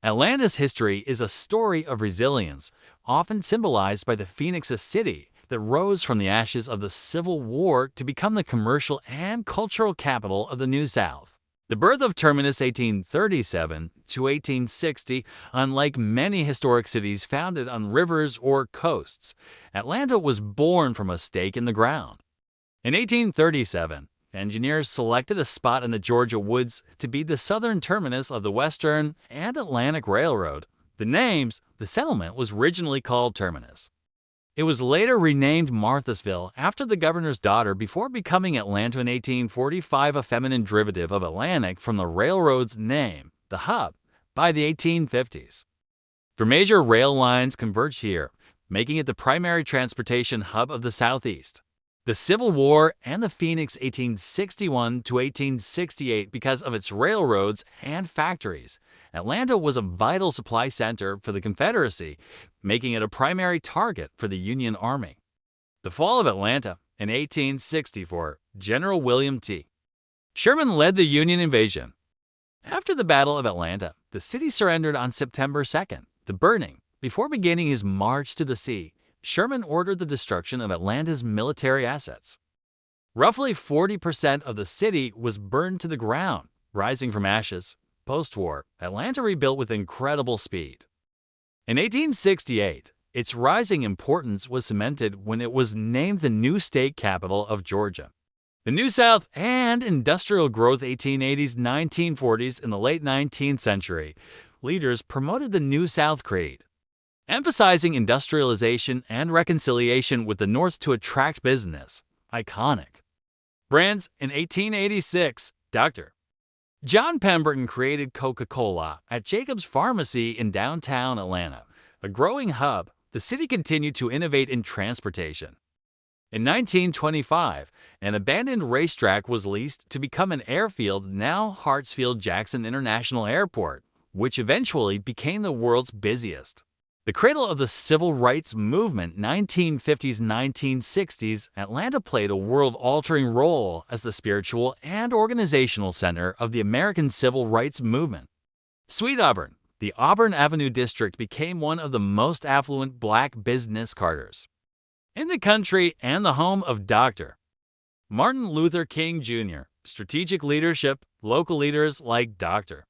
Atlanta's history is a story of resilience, often symbolized by the Phoenix city that rose from the ashes of the Civil War to become the commercial and cultural capital of the New South. The birth of Terminus 1837 to 1860, unlike many historic cities founded on rivers or coasts, Atlanta was born from a stake in the ground. In 1837, engineers selected a spot in the Georgia woods to be the southern terminus of the Western and Atlantic Railroad. The settlement was originally called Terminus. It was later renamed Marthasville after the governor's daughter before becoming Atlanta in 1845, a feminine derivative of Atlantic from the railroad's name, the hub, by the 1850s. For major rail lines converged here, making it the primary transportation hub of the Southeast. The Civil War and the Phoenix 1861 to 1868 because of its railroads and factories. Atlanta was a vital supply center for the Confederacy, making it a primary target for the Union Army. The fall of Atlanta in 1864, General William T. Sherman led the Union invasion. After the Battle of Atlanta, the city surrendered on September 2nd, the burning. Before beginning his march to the sea, Sherman ordered the destruction of Atlanta's military assets. Roughly 40% of the city was burned to the ground, rising from ashes. Post-war, Atlanta rebuilt with incredible speed. In 1868, its rising importance was cemented when it was named the new state capital of Georgia. The New South and industrial growth 1880s, 1940s, and the late 19th century, leaders promoted the New South Creed, emphasizing industrialization and reconciliation with the North to attract business. Iconic brands in 1886, Dr. John Pemberton created Coca-Cola at Jacobs Pharmacy in downtown Atlanta. A growing hub, the city continued to innovate in transportation. In 1925, an abandoned racetrack was leased to become an airfield, now Hartsfield-Jackson International Airport, which eventually became the world's busiest. The cradle of the civil rights movement, 1950s-1960s, Atlanta played a world-altering role as the spiritual and organizational center of the American civil rights movement. Sweet Auburn, the Auburn Avenue district, became one of the most affluent black business quarters in the country and the home of Dr. Martin Luther King Jr. Strategic leadership, local leaders like Dr.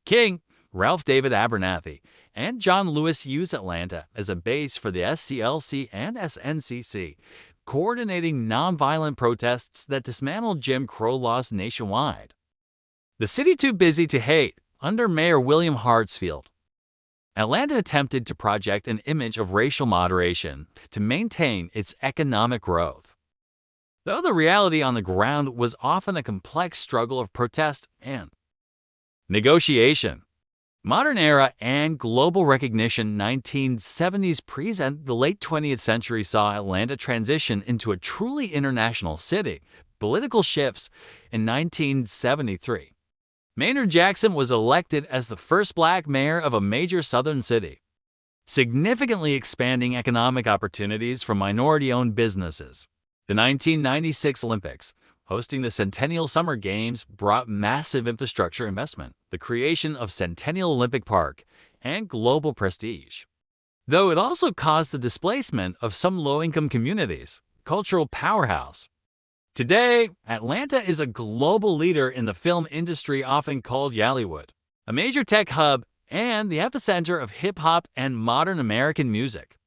King, Ralph David Abernathy, and John Lewis used Atlanta as a base for the SCLC and SNCC, coordinating nonviolent protests that dismantled Jim Crow laws nationwide. The city too busy to hate, under Mayor William Hartsfield, Atlanta attempted to project an image of racial moderation to maintain its economic growth, though the reality on the ground was often a complex struggle of protest and negotiation. Modern era and global recognition 1970s present, the late 20th century saw Atlanta transition into a truly international city. Political shifts in 1973. Maynard Jackson was elected as the first black mayor of a major southern city, significantly expanding economic opportunities for minority-owned businesses. The 1996 Olympics, hosting the Centennial Summer Games, brought massive infrastructure investment, the creation of Centennial Olympic Park, and global prestige. Though it also caused the displacement of some low-income communities, cultural powerhouse. Today, Atlanta is a global leader in the film industry, often called Yallywood, a major tech hub and the epicenter of hip-hop and modern American music.